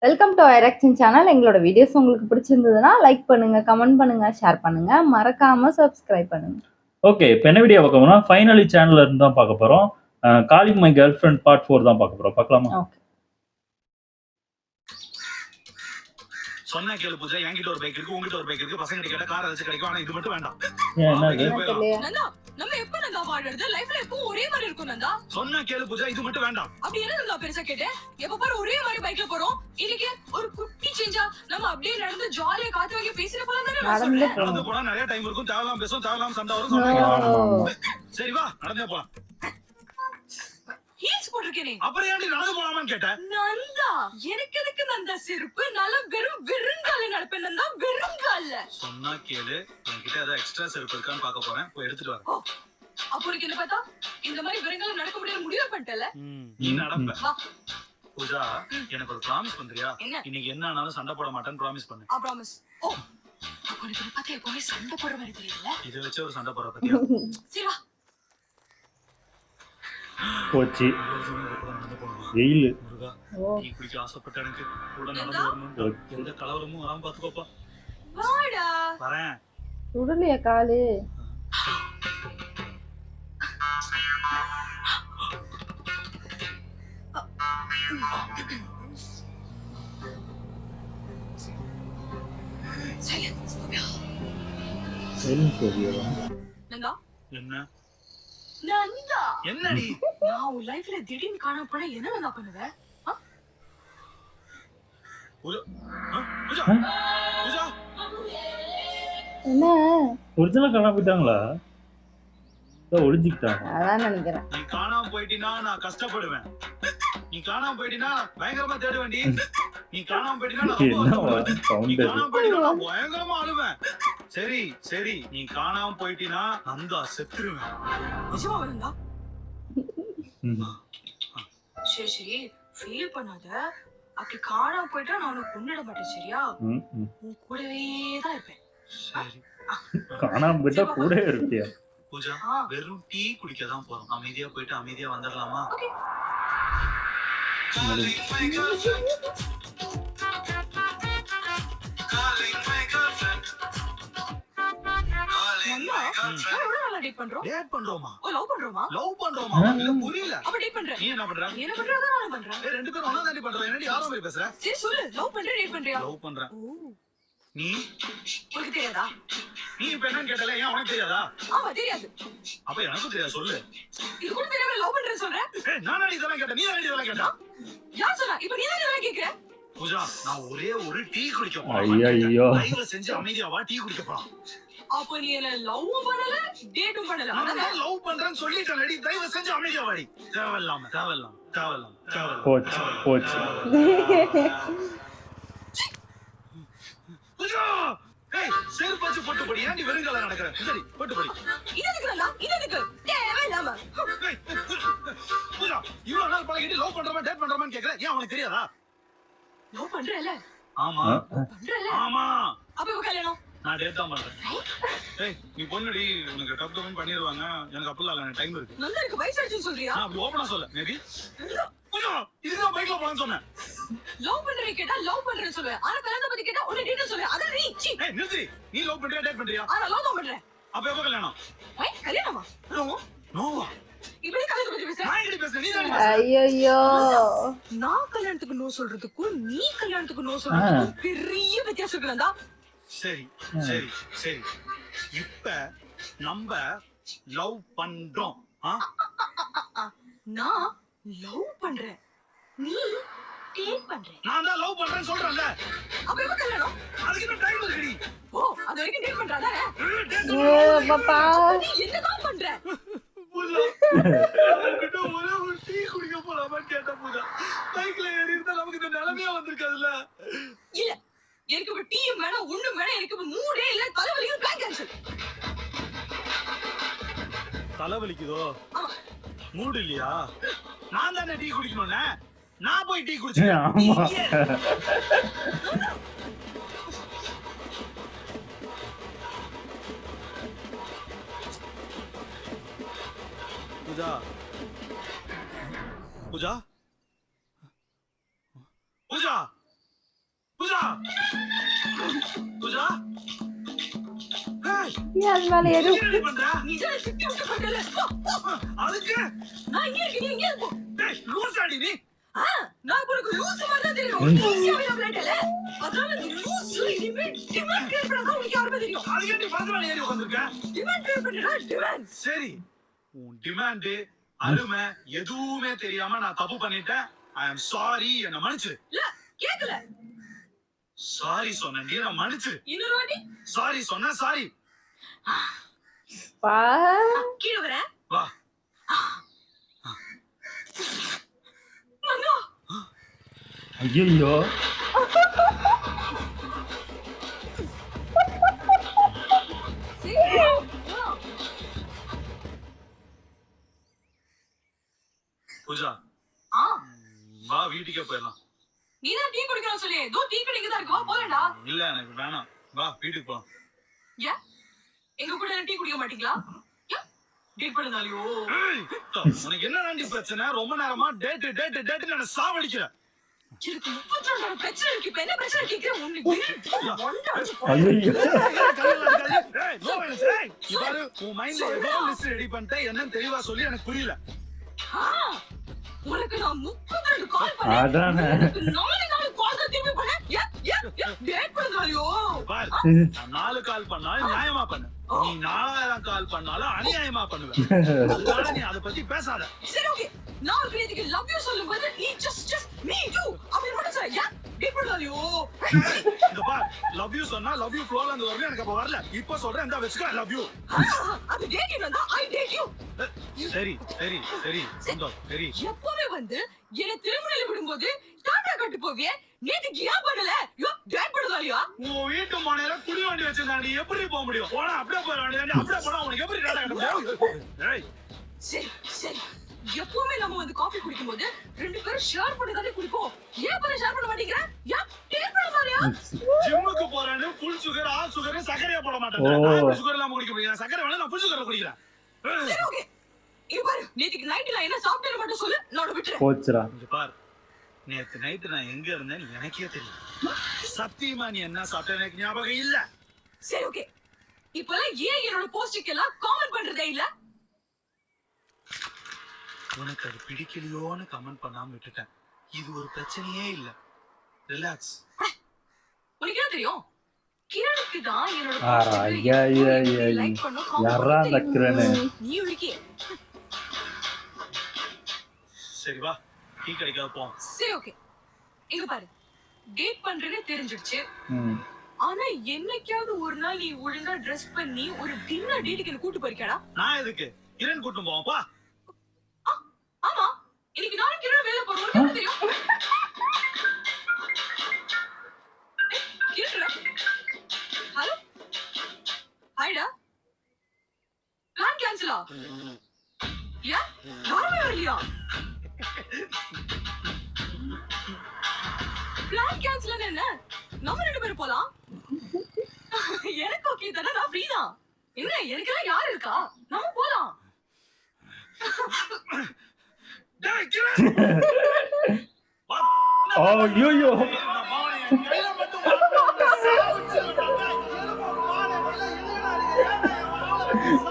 Welcome to ஐரக்ஷன் channel. எங்களோட videos உங்களுக்கு பிடிச்சிருந்ததுன்னா லைக் பண்ணுங்க, கமெண்ட் பண்ணுங்க, ஷேர் பண்ணுங்க, மறக்காம சப்ஸ்கிரைப் பண்ணுங்க. ஓகே, இப்போ என்ன வீடியோ பார்க்க போறோம்னா ஃபைனலி சேனல்ல இருந்து தான் பார்க்க போறோம். Calling my girl friend part 4 தான் பார்க்க போறோம். பார்க்கலாமா? ஓகே. சொன்ன கேளு பூஜா, என்கிட்ட ஒரு பைக் இருக்கு, உங்ககிட்ட ஒரு பைக் இருக்கு, பசங்க கிட்ட கார் ஏதாச்சும் கிடைக்கும், ஆனா இது மட்டும் வேண்டாம். தெரியலையா? நம்ம எப்ப நந்தா வாழறது லைஃப்ல எப்பவும் ஒரே மாதிரி இருக்கும் நந்தா. சொன்ன கேளு பூஜா, இது மட்டும் வேண்டாம். அப்படி என்ன நந்தா பெருசா கேட்டேன்? எப்ப பாரு ஒரே மாதிரி பைக்ல போறோம். இன்னைக்கு ஒரு குட்டி சேஞ்சா நம்ம அப்படியே நடந்து ஜாலியா காத்து வாங்கி பேசிட்டு போலாம் தானே நான் சொல்றேன். நடந்து போனா நிறைய டைம் இருக்கும், தேவலாம் பேசும், தேவலாம் சண்டை வரும் சொல்றீங்க. சரி வா நடந்தே போலாம். ஹீல்ஸ் போட்டிருக்கேனே, அப்புறம் ஏன்டி நடந்து போலாமான்னு கேட்டேன். நந்தா எனக்கு எதுக்கு நந்தா செருப்பு? நல்ல வெறுங்கால நடப்பேன் நந்தா, வெறுங்கால. சொன்னா கேளு, என்கிட்ட ஏதாவது எக்ஸ்ட்ரா செருப்பு இருக்கான்னு பார்க்க போறேன், போய் எடுத்துட்டு வரேன். அப்போ உனக்கு என்ன பார்த்தா இந்த மாதிரி வெறுங்கால நடக்க முடியாது முடிவு பண்ணிட்டல. நீ நடப்ப. வா பூஜா, எனக்கு ஒரு ப்ராமிஸ் பண்றியா? என்ன? இன்னைக்கு என்ன ஆனாலும் சண்டை போட மாட்டேன்னு ப்ராமிஸ் பண்ணு. ப்ராமிஸ். ஓ அப்போ உனக்கு பார்த்தா எப்பவுமே சண்டை போடுற மாதிரி தெரியல. இதை வச்சு ஒரு சண்டை போடுற பத்தியா? சரி வா. போச்சு வெயில். நீ குடிக்க ஆசைப்பட்ட எனக்கு கூட நடந்து வரணும். எந்த கலவரமும் வராம பாத்துக்கோப்பா. வாடா வரேன். சுடலையா காலு? நந்தா என்ன நந்தா என்னடி? நான் உன் லைஃப்ல திடீர்னு காணாம போனா என்ன நந்தா பண்ணுவ? பூஜா, பூஜா, பூஜா, என்ன ஒரிஜினலா காணாம போயிட்டாங்களா? ஒளிஞ்சிக்கிட்டாங்க. அதான் நினைக்கிறேன். நீ காணாம போயிட்டீனா நான் கஷ்டப்படுவேன். நீ காணாம போயிட்டீனா பயங்கரமா தேடுவேன்டி. நீ காணாம போயிட்டீனா நான் ரொம்ப வருத்தப்படுவேன். நீ காணாம போயிட்டீனா நான் பயங்கரமா அழுவேன். சரி சரி, நீ காணாம போயிட்டீனா நந்தா செத்துருவேன். நிஜமா நந்தா? சரி சரி, ஃபீல் பண்ணாத. அப்படி காணாம போயிட்டா நான் உனக்கு கொன்னிட மாட்டேன், சரியா? உன் கூடவே தான் இருப்பேன். சரி, காணாம போயிட்டா கூட இருப்பியா? பூஜா, வெறும் டீ குடிக்க தான் போறோம். அமைதியா போயிட்டு அமைதியா வந்துடலாமா? டேட் பண்றோமா? லவ் பண்றோமா? லவ் பண்றோமா? இல்ல புரியல. அப்ப டேட் பண்றேன். நீ என்ன பண்ற? என்ன பண்றதா நான் பண்றேன். ரெண்டு பேரும் ஒண்ணா தாண்டி பண்றோம். என்னடி யாரோ மாதிரி பேசுற? சரி சொல்லு, லவ் பண்றே டேட் பண்றியா? லவ் பண்றேன். நீ உனக்கு தெரியாதா? நீ இப்ப என்னன்னு கேட்டல, ஏன் உனக்கு தெரியாதா? ஆமா தெரியாது. அப்ப எனக்கும் தெரியாது, சொல்லு. இது கூட தெரியாம லவ் பண்றேன்னு சொல்றேன். நான் இதெல்லாம் கேட்டேன், நீ தான் இதெல்லாம் கேட்டா? யார் சொன்னா? இப்ப நீ தான் இதெல்லாம் கேக்குற. பூஜா, நான் ஒரே ஒரு டீ குடிக்க ஐயோ ஐயோ, தயவு செஞ்சு அமைதியா வா, டீ குடிக்க போலாம். அப்ப நீ என்ன லவ்வும் பண்ணல டேட்டும் பண்ணல. நான் லவ் பண்றேன்னு சொல்லிட்டேன்டி, தயவு செஞ்சு அமைதியா வாடி. தேவலாம் தேவலாம் தேவலாம் தேவலாம். போச்சு போச்சு. பூஜா, ஏய் செருப்பாச்சு போட்டு படி. ஏன்டி வெறுங்கால நடக்கற? சரி போட்டு படி. இது எதுக்குடா? இது எதுக்கு? தேவையில்லாம. பூஜா, இவ்வளவு நாள் பழகிட்டு லவ் பண்றவன் டேட் பண்றவன் கேக்குற, ஏன் உனக்கு தெரியாதா? லவ் பண்றல? ஆமா பண்றல. ஆமா. அப்ப இப்ப கல்யாணம்? நான் டேட் தான் பண்றேன். ஏய் நீ பொண்ணுடி, உனக்கு டப் டப்னு பண்ணிடுவாங்க. எனக்கு அப்பலாம் இல்ல, டைம் இருக்கு. நந்தருக்கு வயசாச்சுன்னு சொல்றியா? நான் அப்படி ஓபனா சொல்ல. மேபி பூஜா, இதுதான் பைக்ல போறேன்னு சொன்னேன். லவ் பண்றேன்னு கேட்டா லவ் பண்றேன்னு சொல்லுவேன். ஆனா கல்யாணத்தை பத்தி கேட்டா உன்னை டேட் சொல்லுவேன். அத நீ ஏய் நிறுத்தி. நீ லவ் பண்றியா டேட் பண்றியா? ஆனா லவ் தான் பண்றேன். அப்ப எப்ப கல்யாணம்? கல்யாணமா? நோவா. இப்படி கல்யாணத்தை பத்தி பேசுற? நான் எங்கடி பேசுறேன்? நீ தான் பேசுற. ஐயோ, நான் கல்யாணத்துக்கு நோ சொல்றதுக்கும் நீ கல்யாணத்துக்கு நோ சொல்றதுக்கும் பெரிய வித்தியாசம் இருக்குடா. சரி சரி சரி, இப்ப நம்ம லவ் பண்றோம். நான் லவ் பண்றேன், நீ டேட் பண்ற. நான் தான் லவ் பண்றேன்னு சொல்றேன்ல. அப்ப எப்ப கல்யாணம்? அதுக்கு இன்னும் டைம் இருக்குடி. ஓ அது வரைக்கும் டேட் பண்றானே. பாப்பா நீ என்னதான் பண்ற? பூஜா, கிட்ட ஒரே ஒரு டீ குடிக்க போலாமான்னு கேட்ட பூஜா. பைக்ல ஏறி இருந்தா நமக்கு இந்த நிலைமையா வந்திருக்காதுல்ல. இல்ல எனக்கு இப்ப டீயும் வேணாம் ஒண்ணும் வேணாம். எனக்கு இப்ப மூடே இல்ல. தலைவலிக்கு பிளான் கேன்சல். தலைவலிக்குதோ? மூடு இல்லையா? நான் தானே டீ குடிக்கணும்னே. நான் போய் டீ குடிச்சேன். பூஜா, பூஜா, பூஜா, பூஜா அது மேல ஏறி என்ன பண்ற நீ தான் சுத்தி விட்டு போயிட்டல. அதுக்கு நான் இங்க இருக்கேன், நீ இங்க போ. டேய் லூசாடி நீ நான் உனக்கு லூஸ் மாதிரி தான் தெரியும். ஈஸியாவே நான் விளையாடல. அதனால இந்த லூஸ் இனிமே டிமாண்ட் கிரியேட் பண்ணா உனக்கு யாருமே தெரியும். அதுக்கு நீ பக்கத்துல ஏறி உட்கார்ந்திருக்க டிமாண்ட் கிரியேட் பண்ணா டிமாண்ட். சரி உன் டிமாண்ட் அருமை எதுவுமே தெரியாம நான் தப்பு பண்ணிட்டேன். ஐ அம் சாரி, என்ன மன்னிச்சிரு. இல்ல கேக்கல. சாரி சொன்னேன், நீ என்ன மன்னிச்சிரு. இன்னொரு வாட்டி சாரி சொன்னேன், சாரி. பா கீழ வர. வா மங்கா ஐயோ சரி. பூஜா ஆ வா வீட்டுக்கே போயிடலாம். நீ தான் டீ குடிக்கணும் சொல்லி. தோ டீ கடைக்கு தான் இருக்கு, வா போறேன்டா. இல்ல எனக்கு வேணாம், வா வீட்டுக்கு போலாம். ஏன் எங்க கூட டீ குடிக்க மாட்டீங்களா? டேட் பண்ணதாலியோ? ஏய், உனக்கு என்ன தாண்டி பிரச்சனை? ரொம்ப நேரமா டேட் டேட் டேட் என்ன சாவடிக்கிற. எனக்கு 32 பிரச்சனை இருக்கு. இப்ப என்ன பிரச்சனை கேக்குற? உனக்கு ஐயோ இப்பாரு உன் மைண்ட்ல ஏதோ லிஸ்ட் ரெடி பண்ணிட்ட, என்னன்னு தெளிவா சொல்லி எனக்கு புரியல. உனக்கு நான் 32 கால் அதானே. பண்ணேன். 4 கால் தான் திரும்பி பண்ணேன். டேட் பண்ணதாலியோ? பாரு நான் 4 கால் பண்ணாலும் நியாயமா பண்ணு, நீ 4000 கால் பண்ணாலும் அநியாயமா பண்ணுவ. அதனால நீ அதை பத்தி பேசாத. சரி ஓகே, நான் ஒரு பேருக்கு லவ் யூ சொல்லும்போது நீ ஜஸ்ட் மீ யூ அப்படி மட்டும் சொல்ல. யா டேட் பண்ணதாலியோ? இந்த பார் லவ் யூ சொன்னா லவ் யூ ஃப்ளோல இருந்து வரல, எனக்கு அப்ப வரல. இப்ப சொல்றேன், இந்த வெச்சுக்க லவ் யூ. அது டேட் இல்லனா ஐ டேட் யூ. சரி சரி சரி சந்தோஷ் சரி. எப்பவுமே வந்து என்ன திருமணம் விடும்போது டாடா கட்டு போவியே, நேத்துக்கு ஏன் பண்ணல? யோ டேட் பண்ணதாலியா? உன் வீட்டு மனையில குடி வண்டி வச்சிருந்தாங்க, நீ எப்படி போக முடியும்? போனா அப்படியே போக வேண்டியது, அப்படியே போனா உனக்கு எப்படி டாடா கட்ட முடியும்? ஏய் சரி சரி, எப்பவுமே நம்ம வந்து காஃபி குடிக்கும்போது 2 பேரும் ஷேர் பண்ணி தானே குடிப்போம். ஏன் பண்ண ஷேர் பண்ண மாட்டீங்க? ஏன் டேட் பண்ணதாலியா? ஜிம்முக்கு போறேன்னு ஃபுல் சுகர் ஆல் சுகர் சக்கரையா போட மாட்டேன். சுகர் எல்லாம் குடிக்க முடியாது, சக்கரை வேணா நான் ஃபுல் சுகர்ல குடிக்கிறேன். சரி ஓகே, இங்க பாரு, நேத்துக்கு நைட்ல என்ன சாப்பிட்டேன்னு மட்டும் சொல்லு, நான் விட்டுறேன். போச்சுடா. இங்க பார், நேத்து நைட்டு நான் எங்க இருந்தேன்னு எனக்கே தெரியும். சத்தியமா நீ என்ன சாப்பிட்ட எனக்கு ஞாபகம் இல்ல. சரி ஓகே, இப்பெல்லாம் ஏன் என்னோட போஸ்டுக்கு எல்லாம் காமெண்ட் பண்றதே இல்ல? உனக்கு அது பிடிக்கலையோன்னு கமெண்ட் பண்ணாம விட்டுட்டேன். இது ஒரு பிரச்சனையே இல்ல, ரிலாக்ஸ். உனக்கு என்ன தெரியும்? கிரணுக்கு தான் என்னோட ஐயா ஐயா ஐயா லைக் பண்ணும், யாரா அந்த கிரணு? நீ உனக்கே. சரி வா டீ கடைக்காக போ. சரி ஓகே, இங்க பாரு, டேட் பண்றேன்னு தெரிஞ்சிடுச்சு. ஆனா என்னைக்காவது ஒரு நாள் நீ ஒழுங்கா ட்ரெஸ் பண்ணி ஒரு டின்னர் டேட்டுக்கு என்ன கூட்டு போயிருக்கடா? நான் எதுக்கு கிரண் கூட்டும் போவோம்ப்பா. ஆமா, இன்னைக்கு நானும் கிரண் வேலை போறோம், உனக்கு என்ன தெரியும்? ஹலோ ஹாய்டா, பிளான் கேன்சலா? ஏன் யாருமே வரலையா? பிளான் கேன்சல் என்ன? நம்ம 2 பேரும் போலாம். எனக்கு ஓகே தானே, நான் ஃப்ரீ தான். என்ன எனக்கெல்லாம் யார் இருக்கா? நம்ம போலாம். டேய் கிரண் ஐயோ கையில மட்டும் மாட்டோம், சாவுச்சிருவாங்க.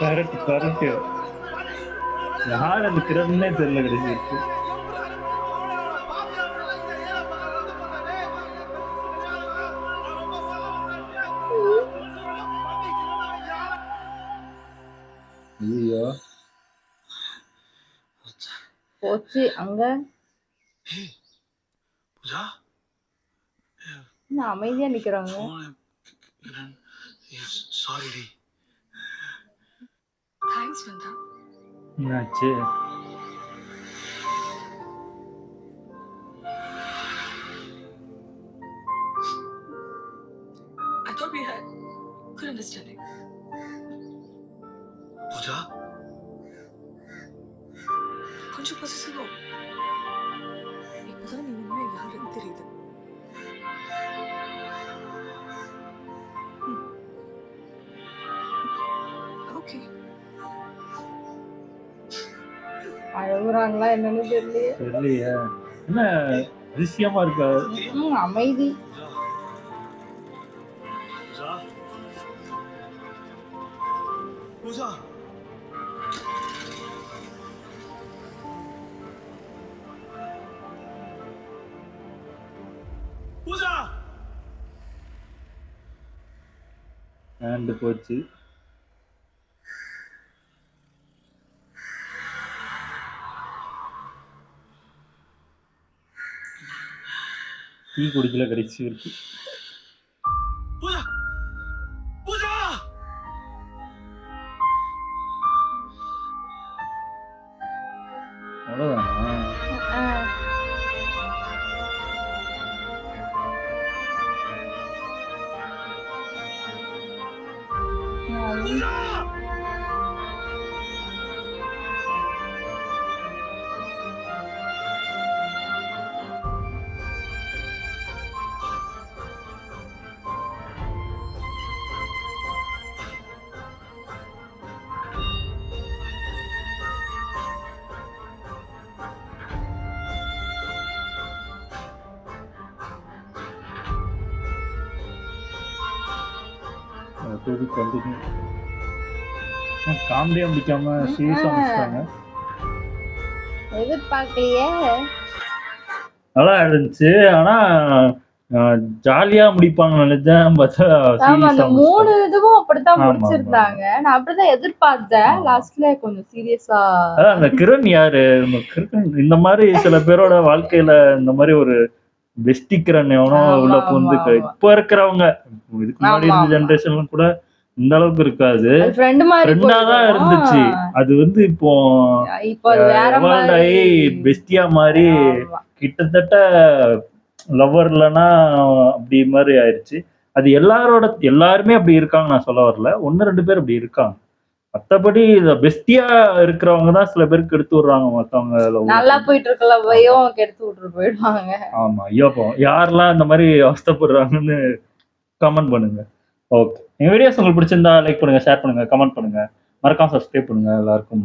Correct correct. யார் அந்த கிரண்னே தெரியல கிடைச்சிருக்கு. ஐயோ போச்சு அங்க. பூஜா என்ன அமைதியா நிக்கிறாங்க? Sorry D. தேங்க்ஸ் வந்தா. என்னாச்சு? I thought we had good understanding. Pooja கொஞ்சம் பொசிசிவா. இப்பதான் நீ உண்மை யாருன்னு தெரியுது. ஓகே, அழுகுறாங்களா என்னன்னு தெரியலையே. தெரியலையே, என்ன அதிசயமா இருக்கா? அமைதி. பூஜா பூஜா ஹேண்ட் போச்சு. டீ குடிக்கல கடைசி இருக்கு. பூஜா பூஜா அவ்வளவுதானா? பூஜா காமெடியா முடிக்காம சீரியஸா முடிச்சிட்டாங்க. எதிர்பார்க்கலையே. நல்லா இருந்துச்சு. ஆனா ஜாலியா முடிப்பாங்கன்னு நினைச்சேன். பார்த்தா ஆமா, அந்த சீரியஸா 3 இதுவும் அப்படித்தான் ஆமா, ஆமா. முடிச்சிருந்தாங்க. நான் அப்படிதான் எதிர்பார்த்தேன். ஆமா. லாஸ்ட்ல கொஞ்சம் சீரியஸா. அதான் அந்த கிரண் யாரு? நம்ம கிரண் இந்த மாதிரி சில பேரோட வாழ்க்கையில இந்த மாதிரி ஒரு பெஸ்டி கிரண் எவனோ உள்ள ஆமா, புகுந்து ஆமா, ஆமா. இப்ப இருக்கிறவங்க இதுக்கு முன்னாடி ஆமா, இருந்த ஆமா. ஜெனரேஷன்ல கூட இந்த அளவுக்கு இருக்காது. ஃப்ரெண்ட் மாதிரி ஃப்ரெண்டா தான் போயிடும். இருந்துச்சு. அது வந்து இப்போ இப்போ அது வேற எவால்வ் மாதிரி. ஆகி பெஸ்டியா மாதிரி ஆமா. கிட்டத்தட்ட லவ்வர் இல்லைன்னா அப்படி மாதிரி ஆயிடுச்சு. அது எல்லாருமே அப்படி இருக்காங்க நான் சொல்ல வரல. 1-2 பேர் அப்படி இருக்காங்க. மத்தபடி பெஸ்டியா இருக்கிறவங்க தான் சில பேருக்கு எடுத்து விடுறாங்க மத்தவங்க love. நல்லா போயிட்டு இருக்க லவ்வையும் கெடுத்து விட்டுட்டு போயிடுவாங்க. ஆமா, ஐயோப்போ யாரெல்லாம் இந்த மாதிரி அவஸ்தைப்படுறாங்கன்னு கமெண்ட் பண்ணுங்க. ஓகே, எங்க வீடியோஸ் உங்களுக்கு பிடிச்சிருந்தா லைக் பண்ணுங்க, ஷேர் பண்ணுங்க, கமெண்ட் பண்ணுங்க, மறக்காம சப்ஸ்கிரைப் பண்ணுங்க. எல்லாருக்கும்